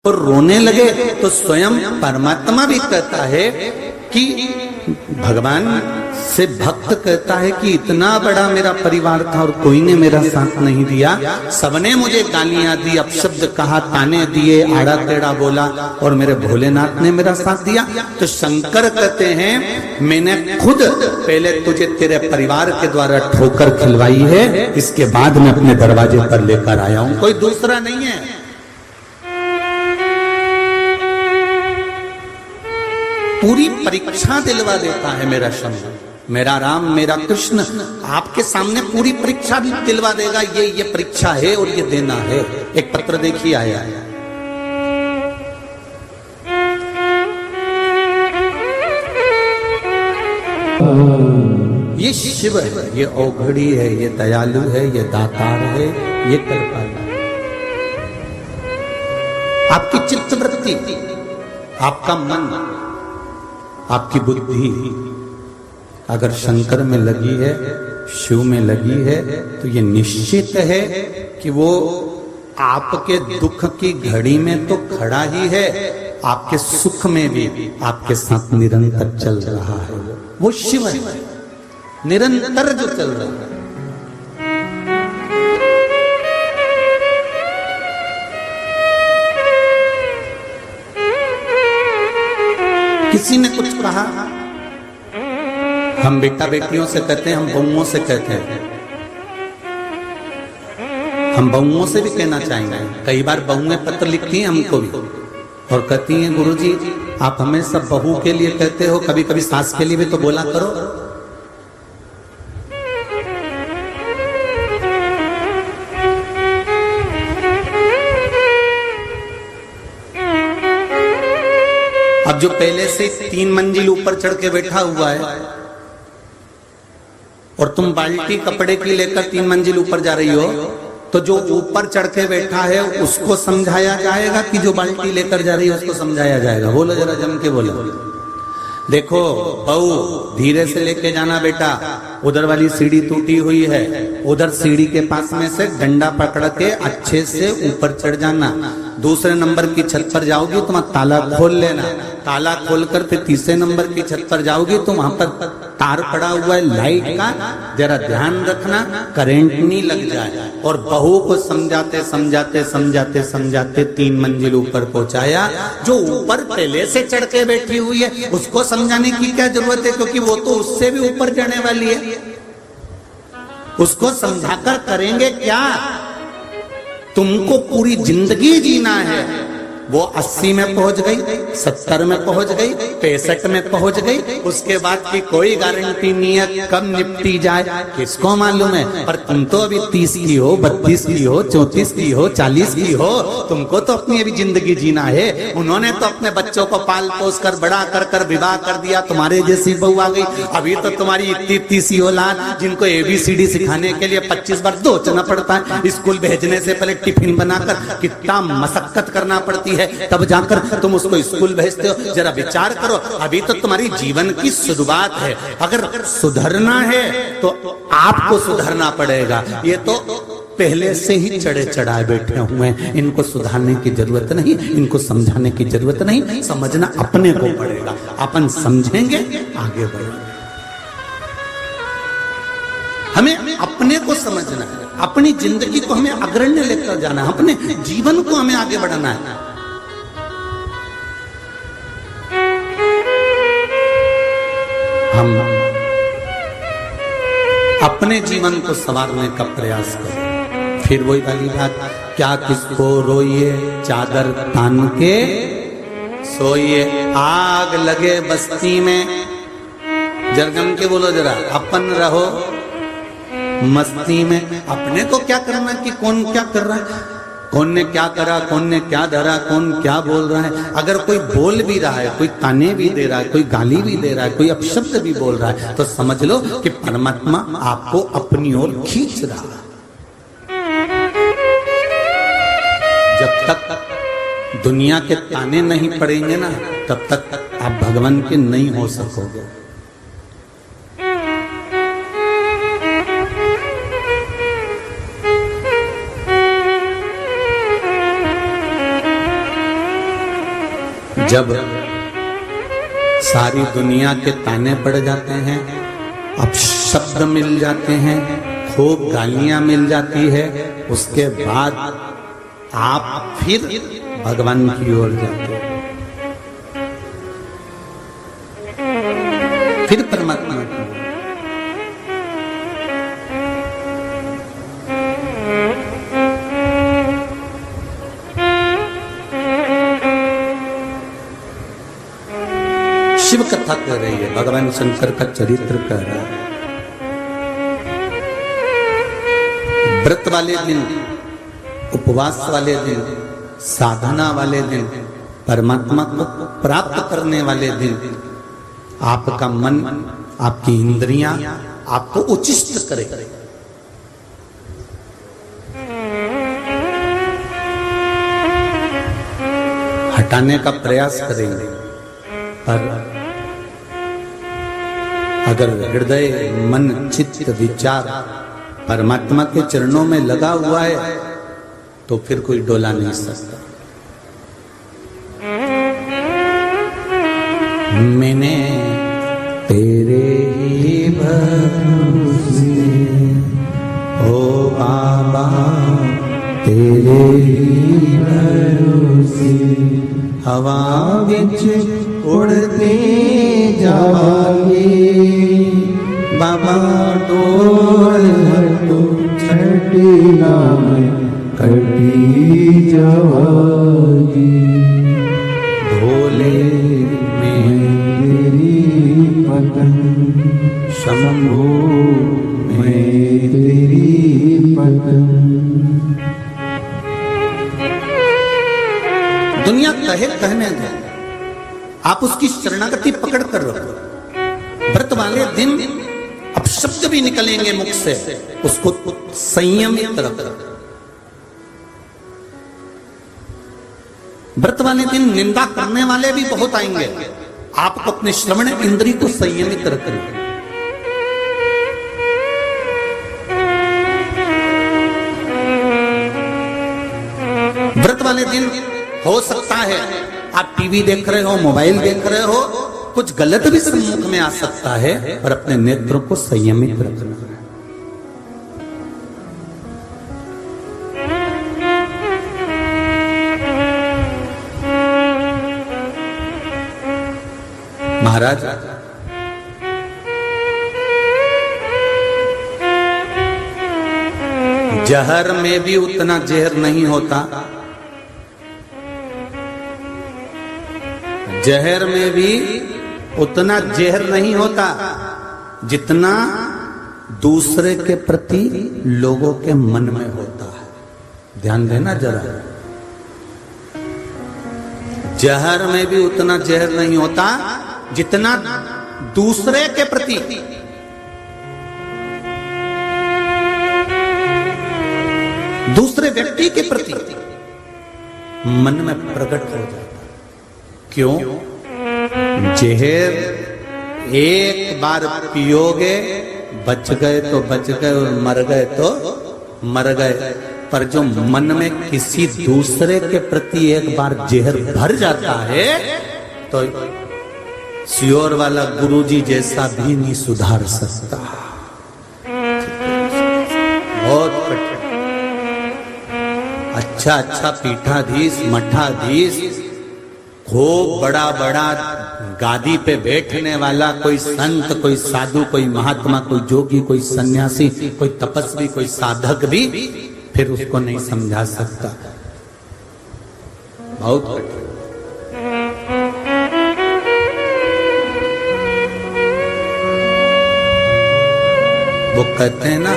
और रोने लगे तो स्वयं परमात्मा भी कहता है कि भगवान से भक्त कहता है कि इतना बड़ा मेरा परिवार था और कोई ने मेरा साथ नहीं दिया, सबने मुझे गालियां दी, अपशब्द कहा, ताने दिए, आड़ा टेढ़ा बोला और मेरे भोलेनाथ ने मेरा साथ दिया। तो शंकर कहते हैं मैंने खुद पहले तुझे तेरे परिवार के द्वारा ठोकर खिलवाई है, इसके बाद मैं अपने दरवाजे पर लेकर आया हूं, कोई दूसरा नहीं है। पूरी परीक्षा दिलवा देता है मेरा शंकर, मेरा राम, मेरा कृष्ण आपके सामने पूरी परीक्षा भी दिलवा देगा, ये परीक्षा है और ये देना है। एक पत्र देखिए आया है, ये शिव है, ये औघड़ी है, ये दयालु है, ये दातार है, ये कृपालु। आपकी चित्तवृत्ति, आपका मन, आपकी बुद्धि अगर शंकर में लगी है, शिव में लगी है, तो ये निश्चित है कि वो आपके दुख की घड़ी में तो खड़ा ही है, आपके सुख में भी आपके साथ निरंतर चल रहा है। वो शिव है, निरंतर जो चल रहा है। किसी ने कुछ कहा, हम बेटा बेटियों से कहते हैं, हम बहुओं से कहते हैं, हम बहुओं से भी कहना चाहेंगे। कई बार बहुएं पत्र लिखती हैं हमको भी और कहती हैं गुरुजी आप हमें सब बहू के लिए कहते हो, कभी कभी सास के लिए भी तो बोला करो। अब जो पहले से 3 मंजिल ऊपर चढ़ के बैठा हुआ है और तुम बाल्टी कपड़े की लेकर 3 मंजिल ऊपर जा रही हो, तो जो ऊपर चढ़ के बैठा है उसको समझाया जाएगा कि जो बाल्टी लेकर जा रही है उसको समझाया जाएगा? बोलो जरा जम के बोलो। देखो बहू धीरे से लेके जाना बेटा, उधर वाली सीढ़ी टूटी हुई है, उधर सीढ़ी के पास में से डंडा पकड़ के अच्छे से ऊपर चढ़ जाना। दूसरे नंबर की छत पर जाओगी तो वहां ताला खोल लेना, ताला खोलकर फिर तीसरे नंबर की छत पर जाओगी तो वहां पर तार पड़ा हुआ है लाइट का, जरा ध्यान रखना करंट नहीं लग जाए। और बहू को समझाते समझाते समझाते समझाते 3 मंजिल ऊपर पहुंचाया। जो ऊपर पहले से चढ़ के बैठी हुई है उसको समझाने की क्या जरूरत है, क्योंकि वो तो उससे भी ऊपर जाने वाली है। उसको समझाकर करेंगे क्या? तुमको पूरी जिंदगी जीना है। वो 80 में पहुंच गई, 70 में पहुंच गई, 65 में पहुंच गई, उसके बाद की कोई गारंटी नहीं है कब निपटी जाए, किसको मालूम है। पर तुम तो अभी 30 की हो, 32 की हो, 34 की हो, 40 की हो, तुमको तो अपनी अभी जिंदगी जीना है। उन्होंने तो अपने बच्चों को पाल पोस कर बड़ा कर विवाह कर दिया, तुम्हारे जैसी बहू आ गई। अभी तो तुम्हारी इतनी सी औलाद जिनको ABCD सिखाने के लिए 25 बार सोचना पड़ता है, स्कूल भेजने से पहले टिफिन बनाकर कितना मशक्कत करना पड़ती है, तब जाकर तुम उसको स्कूल भेजते हो। जरा विचार करो, अभी तो तुम्हारी जीवन की शुरुआत है। अगर सुधरना है तो आपको सुधरना पड़ेगा। ये तो पहले से ही चढ़े चढ़ाए बैठे हुए हैं, इनको सुधारने की जरूरत नहीं, इनको समझाने की जरूरत नहीं, समझना अपने को पड़ेगा। अपन समझेंगे आगे बढ़ेंगे। हमें अपने को समझना है, अपनी जिंदगी को हमें अग्रण्य लेकर जाना है, अपने जीवन को हमें आगे बढ़ाना है। हम अपने जीवन को संवारने का प्रयास करें। फिर वही वाली बात, क्या किसको रोइए चादर तान के सोइए, आग लगे बस्ती में जरगम के बोलो जरा, अपन रहो मस्ती में। अपने को क्या करना कि कौन क्या कर रहा है, कौन ने क्या करा, कौन ने क्या धरा, कौन क्या बोल रहा है। अगर कोई बोल भी रहा है, कोई ताने भी दे रहा है, कोई गाली भी दे रहा है, कोई अपशब्द भी बोल रहा है, तो समझ लो कि परमात्मा आपको अपनी ओर खींच रहा है। जब तक दुनिया के ताने नहीं पड़ेंगे ना, तब तक आप भगवान के नहीं हो सकोगे। जब सारी दुनिया के ताने पड़ जाते हैं, अब शब्द मिल जाते हैं, खूब गालियां मिल जाती है, उसके बाद आप फिर भगवान की ओर जाते हैं, फिर परमात्मा की। शिव कथा कह रही है, भगवान शंकर का चरित्र कह रहा है। व्रत वाले दिन, उपवास वाले दिन, साधना वाले दिन, परमात्मा को प्राप्त करने वाले दिन आपका मन, आपकी इंद्रियां आपको उचिष्ट करे, हटाने का प्रयास करेंगे। पर अगर हृदय, मन, चित्त, विचार परमात्मा के चरणों में लगा हुआ है तो फिर कोई डोला नहीं सकता। मैंने तेरे ही भरोसे, ओ बाबा तेरे ही भरोसे, हवा विच उड़ते जावांगे, बाबा डोल हटो छठी नाम कटी जावांगी, भोले में तेरी पतंग, शंभो में तेरी पतंग। दुनिया कहने दे, आप उसकी शरणागति पकड़ कर रखो। व्रत वाले दिन अब शब्द भी निकलेंगे मुख से, उसको संयमित रखो। व्रत वाले दिन निंदा करने वाले भी बहुत आएंगे, आपको अपने श्रवण इंद्री को संयमित रखना। व्रत वाले दिन हो सकता है आप टीवी देख रहे हो, मोबाइल देख रहे हो, कुछ गलत भी सम्मुख में आ सकता है, पर अपने नेत्रों को संयमित रखना है। महाराज जहर में भी उतना जहर नहीं होता, जहर में भी उतना जहर नहीं होता जितना दूसरे के प्रति लोगों के मन में होता है। ध्यान देना जरा, जहर में भी उतना जहर नहीं होता जितना दूसरे के प्रति, दूसरे व्यक्ति के प्रति मन में प्रकट हो जाता। क्यों? जहर एक बार पियोगे, बच गए तो बच गए और मर गए तो मर गए, पर जो मन में किसी दूसरे के प्रति एक बार जहर भर जाता है तो सियोर वाला गुरुजी जैसा भी नहीं सुधार सकता। बहुत कठिन। अच्छा पीठाधीश, मठाधीश, खूब बड़ा बड़ा गादी पे बैठने वाला कोई संत, कोई साधु, कोई महात्मा, कोई जोगी, कोई सन्यासी, कोई तपस्वी, कोई साधक भी फिर उसको नहीं समझा सकता। बहुत कठिन। वो कहते हैं ना,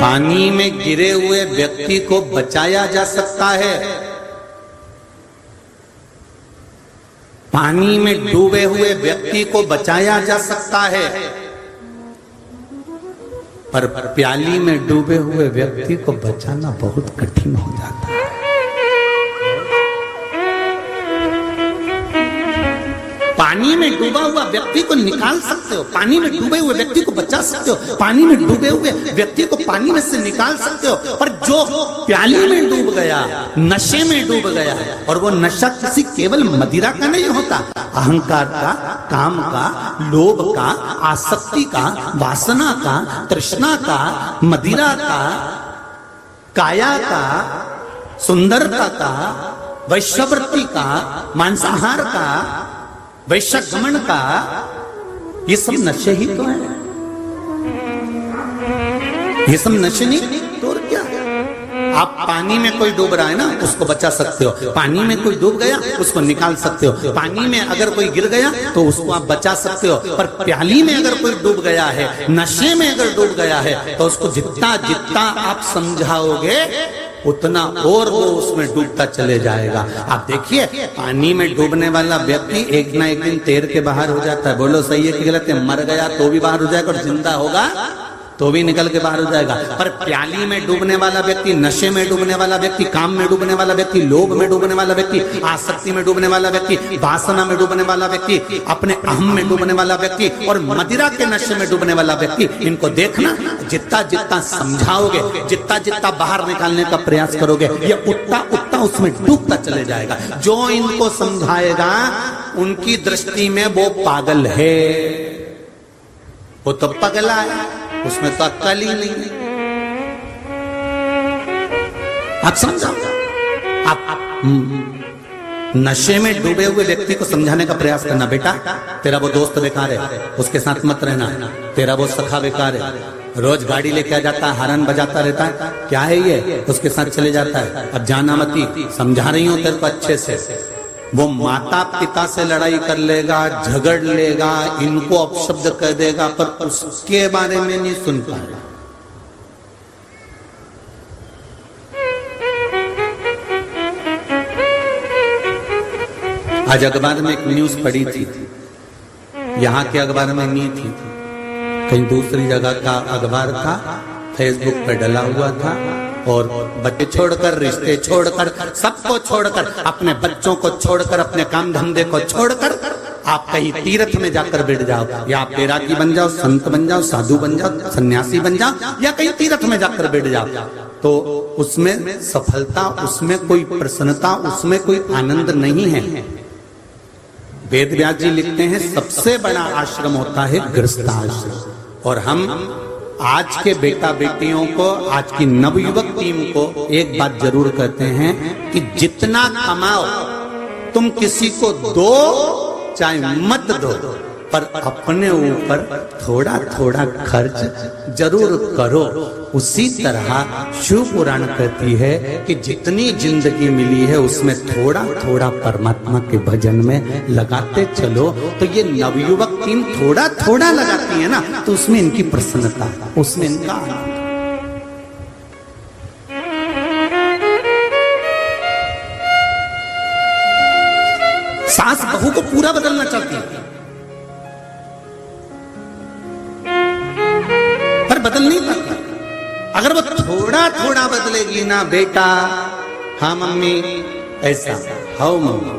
पानी में गिरे हुए व्यक्ति को बचाया जा सकता है, पानी में डूबे हुए व्यक्ति को बचाया जा सकता है, पर प्याली में डूबे हुए व्यक्ति को बचाना बहुत कठिन हो जाता है। पानी में डूबा हुआ व्यक्ति को निकाल सकते हो, पानी में डूबे हुए व्यक्ति को बचा सकते हो, पानी में डूबे हुए व्यक्ति को पानी में से निकाल सकते हो। पर जो प्याली में डूब गया, नशे में डूब गया, और वो नशा किसी केवल मदिरा का नहीं होता, अहंकार का, काम का, लोभ का, आसक्ति का, वासना का, तृष्णा का, मदिरा का, काया का, सुंदरता का, वैश्यवृत्ति का, मांसाहार का, वैश्यगमन का, ये सब नशे ही तो है। ये सब नशे नहीं तो और क्या? आप पानी में कोई डूब रहा है ना, उसको बचा सकते हो, पानी में कोई डूब गया उसको निकाल सकते हो, पानी में अगर कोई गिर गया तो उसको आप बचा सकते हो। पर प्याली में अगर कोई डूब गया है, नशे में अगर डूब गया है, तो उसको जितना जितना आप समझाओगे उतना और वो उसमें डूबता चले जाएगा। आप देखिए, पानी में डूबने वाला व्यक्ति एक ना एक दिन तैर के बाहर हो जाता है। बोलो सही है कि गलत है? मर गया तो भी बाहर हो जाएगा, और जिंदा होगा तो भी निकल के बाहर हो जाएगा। पर प्याली में डूबने वाला व्यक्ति, नशे में डूबने वाला व्यक्ति, काम में डूबने वाला व्यक्ति, लोभ में डूबने वाला व्यक्ति, आसक्ति में डूबने वाला व्यक्ति, वासना में डूबने वाला व्यक्ति, अपने अहम में डूबने वाला व्यक्ति और मदिरा के नशे में डूबने वाला व्यक्ति, इनको देखना, जितना जितना समझाओगे, जितना जितना बाहर निकालने का प्रयास करोगे, ये उतना उतना उसमें डूबता चले जाएगा। जो इनको समझाएगा उनकी दृष्टि में वो पागल है, वो तो पगला है, उसमें तो अक्ल ही नहीं है। आप समझो, आप नशे में डूबे हुए व्यक्ति को समझाने का प्रयास करना, बेटा तेरा वो दोस्त बेकार है, उसके साथ मत रहना, तेरा वो सखा बेकार है, रोज गाड़ी लेके आ जाता है, हॉर्न बजाता रहता है, क्या है ये, उसके साथ चले जाता है, अब जाना मती, समझा रही हूं तेरे को अच्छे से। वो माता पिता से लड़ाई कर लेगा, झगड़ लेगा, इनको अपशब्द कर देगा, पर उसके बारे में नहीं सुन पाएगा। आज अखबार में एक न्यूज पढ़ी थी, यहाँ के अखबार में नहीं थी, कहीं दूसरी जगह का अखबार था, फेसबुक पे डला हुआ था, और बच्चे छोड़कर, रिश्ते छोड़कर, सबको छोड़कर, अपने बच्चों को छोड़कर, अपने काम धंधे को छोड़कर आप कहीं तीर्थ में जाकर बैठ जाओ, या आप बैरागी बन जाओ, संत बन जाओ, साधु बन जाओ, सन्यासी बन जाओ, या कहीं तीर्थ में जाकर बैठ जाओ, तो उसमें सफलता, उसमें कोई प्रसन्नता, उसमें कोई आनंद नहीं है। वेद व्यास जी लिखते हैं, सबसे बड़ा आश्रम होता है गृहस्थाश्रम। और हम आज के बेटा बेटियों को, आज की नवयुवक टीम को एक बात जरूर कहते हैं कि जितना कमाओ तुम किसी को दो चाहे मत दो, पर अपने ऊपर थोड़ा थोड़ा खर्च जरूर करो। उसी तरह शिव पुराण कहती है कि जितनी जिंदगी मिली है उसमें थोड़ा थोड़ा परमात्मा के भजन में लगाते चलो। तो ये नवयुवक टीम थोड़ा थोड़ा लगाती है ना, तो उसमें इनकी प्रसन्नता, उसमें इनका आनंद। सास बहू को पूरा बदलना चाहती है, पर बदल नहीं पाती। अगर वो थोड़ा थोड़ा बदलेगी ना, बेटा हाँ मम्मी ऐसा, हाँ मम्मी।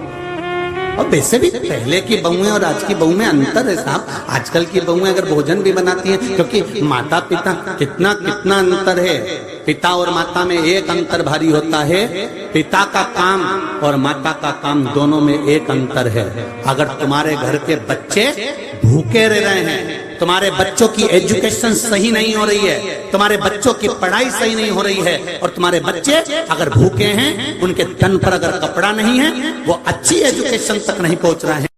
और वैसे भी पहले की बहुएं और आज की बहू में अंतर है साहब। आजकल की बहुएं अगर भोजन भी बनाती हैं, क्योंकि माता पिता कितना कितना अंतर है, पिता और माता में एक अंतर भारी होता है, पिता का काम और माता का काम दोनों में एक अंतर है। अगर तुम्हारे घर के बच्चे भूखे रह रहे हैं, तुम्हारे बच्चों की एजुकेशन सही नहीं हो रही है, तुम्हारे बच्चों की पढ़ाई सही नहीं हो रही है, और तुम्हारे बच्चे अगर भूखे हैं, उनके तन पर अगर कपड़ा नहीं है, वो अच्छी एजुकेशन तक नहीं पहुंच रहे हैं,